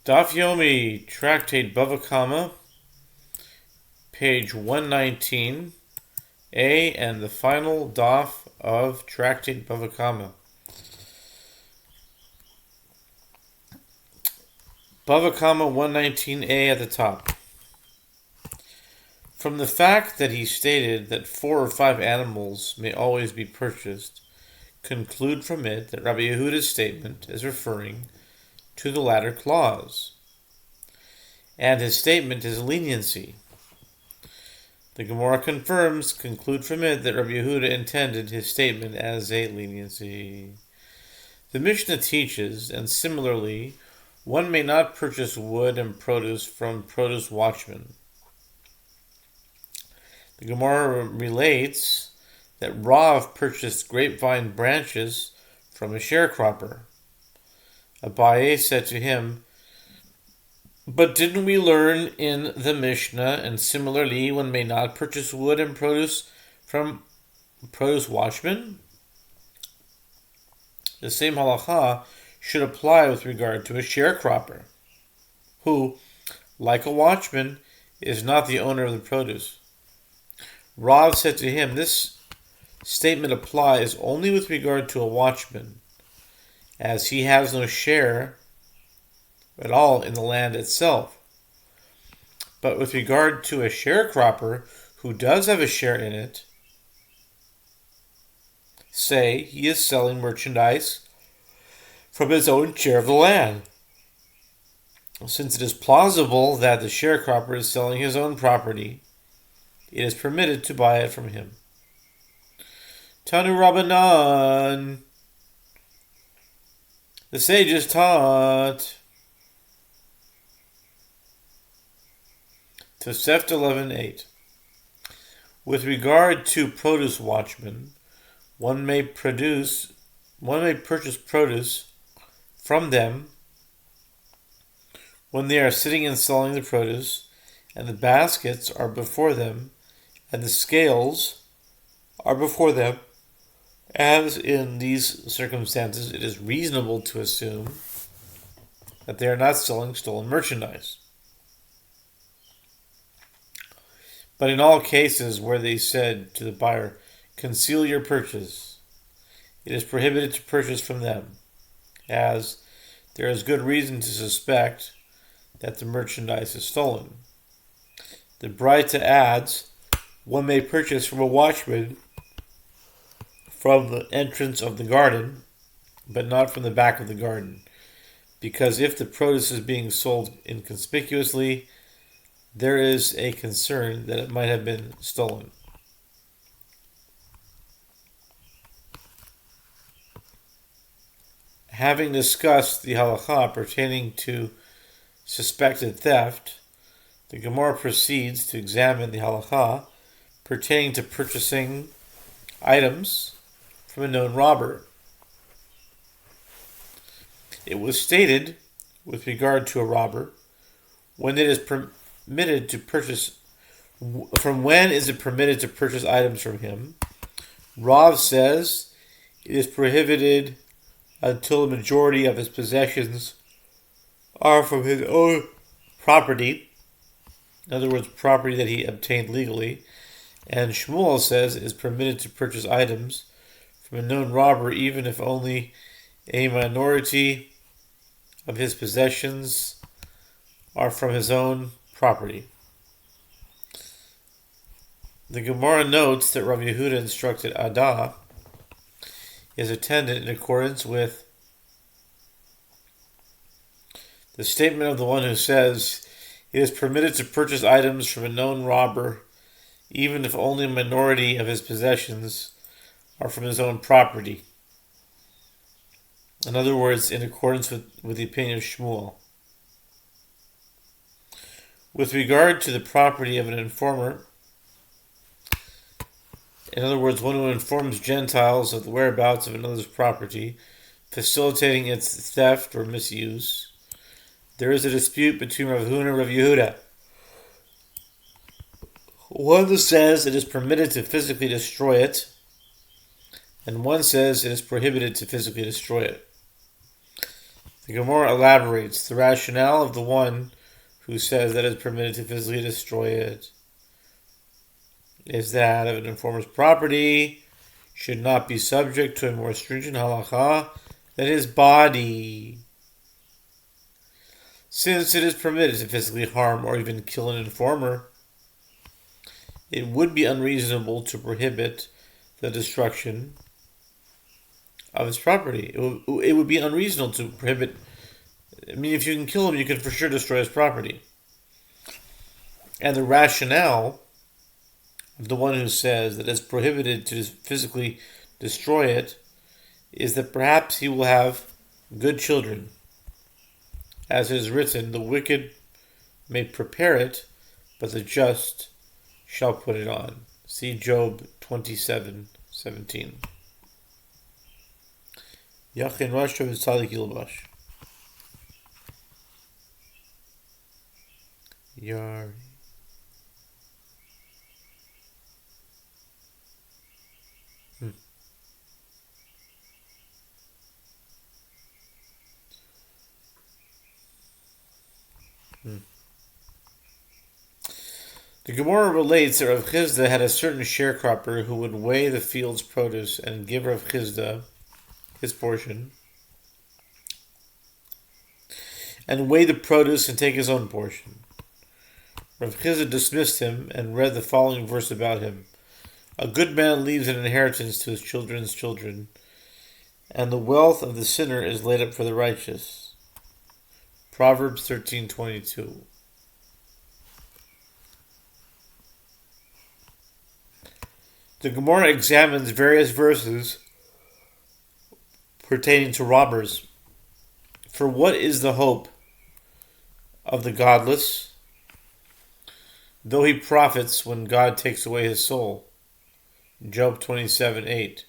Daf Yomi, Tractate Bava, page 119, A, and the final Daf of Tractate Bava. Bava 119a at the top. From the fact that he stated that 4 or 5 animals may always be purchased, conclude from it that Rabbi Yehuda's statement is referring to the latter clause, and his statement is leniency. The Gemara confirms, conclude from it, that Rabbi Yehuda intended his statement as a leniency. The Mishnah teaches, and similarly, one may not purchase wood and produce from produce watchmen. The Gemara relates that Rav purchased grapevine branches from a sharecropper. Abaye said to him, "But didn't we learn in the Mishnah, and similarly one may not purchase wood and produce from produce watchmen?" The same halacha should apply with regard to a sharecropper, who, like a watchman, is not the owner of the produce. Rav said to him, "This statement applies only with regard to a watchman, as he has no share at all in the land itself. But with regard to a sharecropper who does have a share in it, say he is selling merchandise from his own share of the land. Since it is plausible that the sharecropper is selling his own property, it is permitted to buy it from him." Tanu Rabbanan. The sages taught. Tosefta 11:8. With regard to produce watchmen, one may purchase produce from them when they are sitting and selling the produce, and the baskets are before them, and the scales are before them, as in these circumstances it is reasonable to assume that they are not selling stolen merchandise. But in all cases where they said to the buyer, "Conceal your purchase," it is prohibited to purchase from them, as there is good reason to suspect that the merchandise is stolen. The Braita adds, one may purchase from a watchman from the entrance of the garden, but not from the back of the garden, because if the produce is being sold inconspicuously, there is a concern that it might have been stolen. Having discussed the halakha pertaining to suspected theft, the Gemara proceeds to examine the halakha pertaining to purchasing items from a known robber. It was stated, with regard to a robber, when is it permitted to purchase items from him? Rav says it is prohibited until the majority of his possessions are from his own property, in other words, property that he obtained legally. And Shmuel says it is permitted to purchase items from a known robber even if only a minority of his possessions are from his own property. The Gemara notes that Rabbi Yehuda instructed Adah, his attendant, in accordance with the statement of the one who says it is permitted to purchase items from a known robber even if only a minority of his possessions are from his own property. In other words, in accordance with the opinion of Shmuel. With regard to the property of an informer, in other words, one who informs Gentiles of the whereabouts of another's property, facilitating its theft or misuse, there is a dispute between Rav Huna and Rav Yehuda. One says it is permitted to physically destroy it, and one says it is prohibited to physically destroy it. The The Gemara elaborates the rationale of the one who says that it is permitted to physically destroy it is that of an informer's property should not be subject to a more stringent halacha than his body. Since it is permitted to physically harm or even kill an informer, it would be unreasonable to prohibit the destruction of his property. It would be unreasonable to prohibit. I mean, if you can kill him, you can for sure destroy his property. And the rationale of the one who says that it's prohibited to physically destroy it is that perhaps he will have good children. As it is written, the wicked may prepare it, but the just shall put it on. See Job 27:17. Yachin Rashav is Tzadik Yilbash. Yar. The Gemara relates that Rav Chizda had a certain sharecropper who would weigh the field's produce and give Rav Chizda his portion, and weigh the produce and take his own portion. Rav Chizda dismissed him and read the following verse about him. A good man leaves an inheritance to his children's children, and the wealth of the sinner is laid up for the righteous. Proverbs 13:22. The Gemara examines various verses pertaining to robbers. For what is the hope of the godless, though he profits when God takes away his soul? Job 27:8.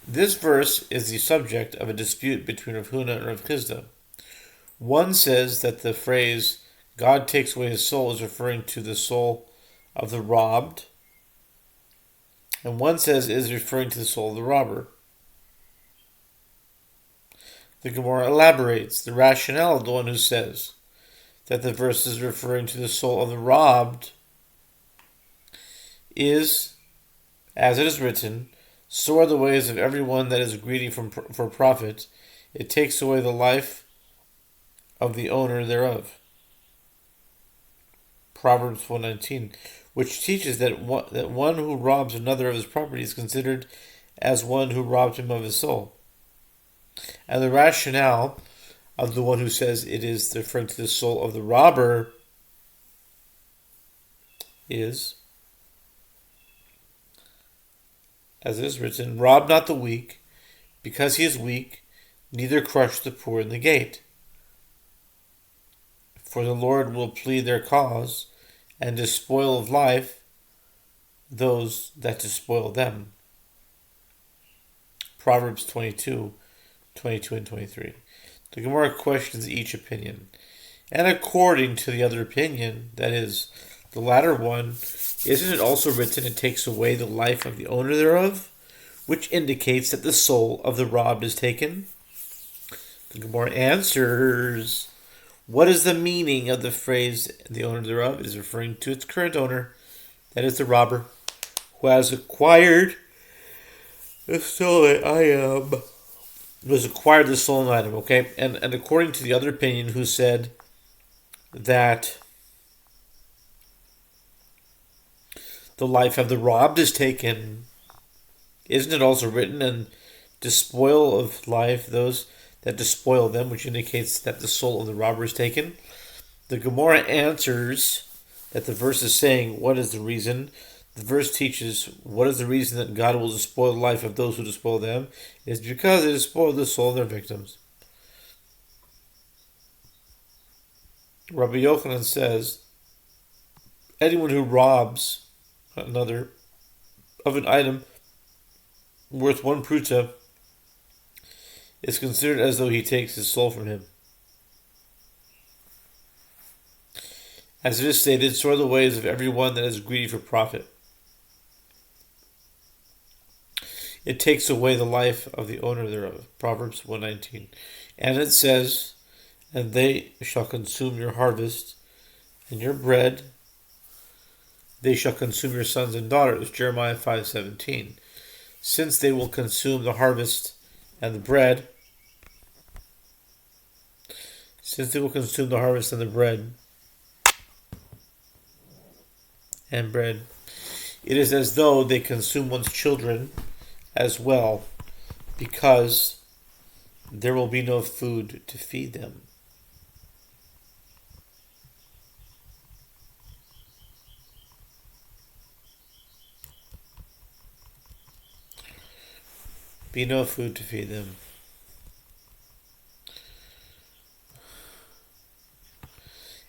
This verse is the subject of a dispute between Rav Huna and Rav Chizda. One says that the phrase, God takes away his soul, is referring to the soul of the robbed, and one says it is referring to the soul of the robber. The Gemara elaborates the rationale of the one who says that the verse is referring to the soul of the robbed is, as it is written, so are the ways of everyone that is greedy for profit. It takes away the life of the owner thereof. Proverbs 1:19, which teaches that one who robs another of his property is considered as one who robbed him of his soul. And the rationale of the one who says it is referring to the soul of the robber is, as it is written, rob not the weak, because he is weak, neither crush the poor in the gate. For the Lord will plead their cause, and despoil of life those that despoil them. Proverbs 22 and 23. The Gemara questions each opinion. And according to the other opinion, that is, the latter one, isn't it also written it takes away the life of the owner thereof, which indicates that the soul of the robbed is taken? The Gemara answers, what is the meaning of the phrase the owner thereof? It is referring to its current owner, that is the robber, who has acquired the stolen item. Was acquired the stolen item, okay? And according to the other opinion, who said that the life of the robbed is taken, isn't it also written, and despoil of life those that despoil them, which indicates that the soul of the robber is taken? The Gemara answers that the verse is saying, what is the reason? The verse teaches, what is the reason that God will despoil the life of those who despoil them? It is because they despoil the soul of their victims. Rabbi Yochanan says, anyone who robs another of an item worth one pruta is considered as though he takes his soul from him. As it is stated, so are the ways of everyone that is greedy for profit. It takes away the life of the owner thereof. Proverbs 1:19. And it says, and they shall consume your harvest and your bread. They shall consume your sons and daughters. Jeremiah 5:17. Since they will consume the harvest and the bread, since they will consume the harvest and the bread, it is as though they consume one's children as well, because there will be no food to feed them. Be no food to feed them.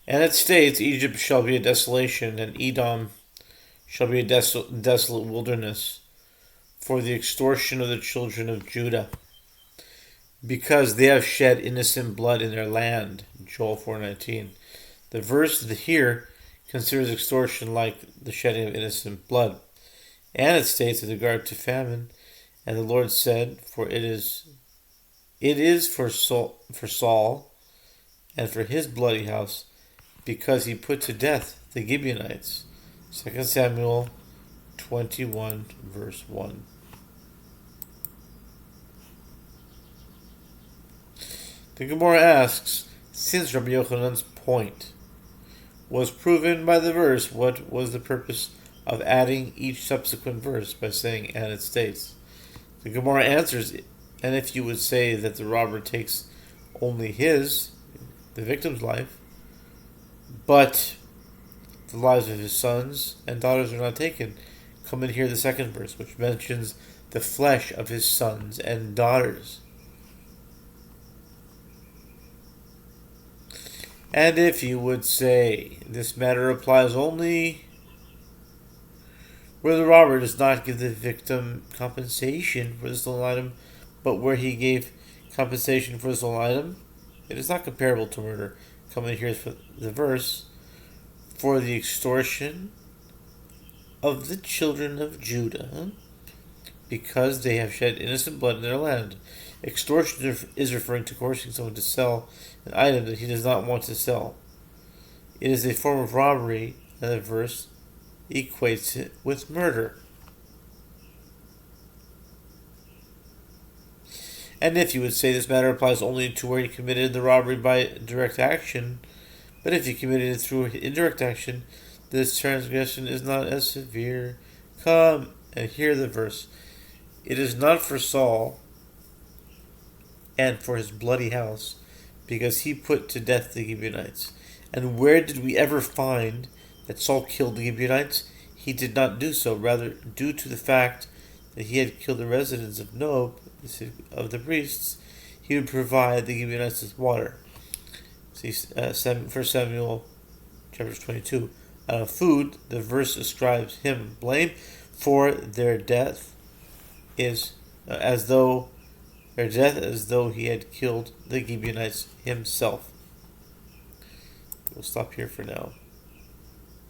And it states, Egypt shall be a desolation, and Edom shall be a desolate wilderness for the extortion of the children of Judah, because they have shed innocent blood in their land. Joel 4:19. The verse here considers extortion like the shedding of innocent blood. And it states with regard to famine, and the Lord said, for it is for Saul and for his bloody house, because he put to death the Gibeonites. 2 Samuel 21, verse 1. The Gemara asks, since Rabbi Yochanan's point was proven by the verse, what was the purpose of adding each subsequent verse by saying, and it states? The Gemara answers, and if you would say that the robber takes only the victim's life, but the lives of his sons and daughters are not taken, come and hear the second verse, which mentions the flesh of his sons and daughters. And if you would say this matter applies only where the robber does not give the victim compensation for the stolen item, but where he gave compensation for the stolen item, it is not comparable to murder. Come and hear the verse, for the extortion of the children of Judah, because they have shed innocent blood in their land. Extortion is referring to coercing someone to sell an item that he does not want to sell. It is a form of robbery, and the verse equates it with murder. And if you would say this matter applies only to where he committed the robbery by direct action, but if he committed it through indirect action, this transgression is not as severe. Come and hear the verse. It is not for Saul and for his bloody house, because he put to death the Gibeonites. And where did we ever find that Saul killed the Gibeonites? He did not do so. Rather, due to the fact that he had killed the residents of Nob, the city of the priests, he would provide the Gibeonites with water. See 1 Samuel chapter 22. Out of food, the verse ascribes him blame, for their death is as though he had killed the Gibeonites himself. We'll stop here for now.